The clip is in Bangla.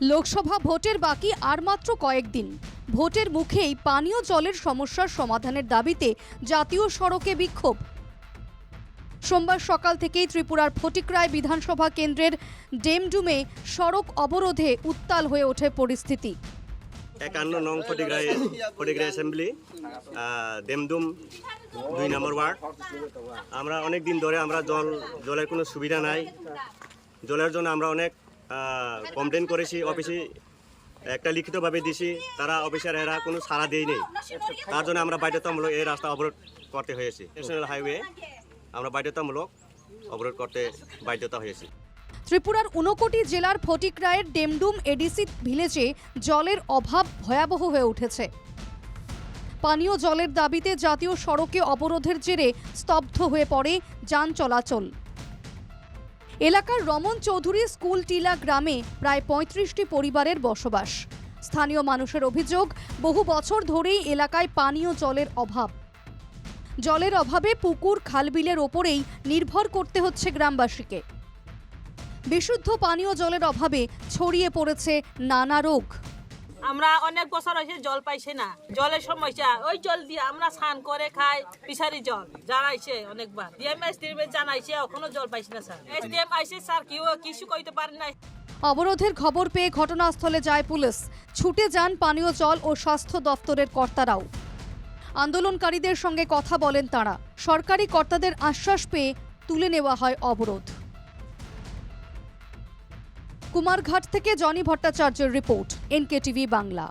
লোকসভা ভোটের বাকি আর মাত্র কয়েকদিন। ভোটের মুখেই পানীয় জলের সমস্যার সমাধানের দাবিতে জাতীয় সড়কে বিক্ষোভ। সোমবার সকাল থেকেই ত্রিপুরার ফটিকরায় বিধানসভা কেন্দ্রের ডেমডুমে সড়ক অবরোধে উত্তাল হয়ে ওঠে পরিস্থিতি। 51 নং ফটিকরাই অ্যাসেম্বলি, ডেমডুম 2 নম্বর ওয়ার্ড। আমরা অনেক দিন ধরে আমরা জলের কোনো সুবিধা নাই। জলের জন্য আমরা অনেক কমপ্লেন করেছি, অফিসে একটা লিখিতভাবে দিছি, তারা অফিসার এরা কোনো সাড়া দেয়নি। তার জন্য আমরা বাধ্যতামূলক এই রাস্তা অবরোধ করতে হয়েছে। ন্যাশনাল হাইওয়ে আমরা বাধ্যতামূলক অবরোধ করতে বাধ্যতা হয়েছে। ত্রিপুরার 59 জেলার ফটিকরায়ের ডেমডুম এডিসি ভিলেজে জলের অভাব ভয়াবহ হয়ে উঠেছে। পানীয় জলের দাবিতে জাতীয় সড়কে অবরোধের জেরে স্তব্ধ হয়ে পড়ে যান চলাচল। এলাকার রমন চৌধুরী স্কুল টিলা গ্রামে প্রায় 35টি পরিবারের বসবাস। স্থানীয় মানুষের অভিযোগ, বহু বছর ধরেই এলাকায় পানীয় জলের অভাব। জলের অভাবে পুকুর খালবিলের ওপরেই নির্ভর করতে হচ্ছে গ্রামবাসীকে। বিশুদ্ধ পানীয় জলের অভাবে ছড়িয়ে পড়েছে নানা রোগ। আমরা অনেক বছর হয়েছে জল পাইছি না, জলের সমস্যা। ওই জল দিয়ে আমরা স্নান করে খাই, ফিশারি জল জানাইছে অনেকবার, ডিএম জানাইছে, এখনো জল পাইছি না স্যার। এসডিএম আইসে স্যার কিছু কইতে পারেন না। অবরোধের খবর পেয়ে ঘটনাস্থলে যায় পুলিশ। ছুটে যান পানীয় জল ও স্বাস্থ্য দফতরের কর্তারাও। আন্দোলনকারীদের সঙ্গে কথা বলেন তাঁরা। সরকারি কর্তাদের আশ্বাস পেয়ে তুলে নেওয়া হয় অবরোধ। কুমারঘাট থেকে জনি ভট্টাচার্যের রিপোর্ট, NKTV বাংলা।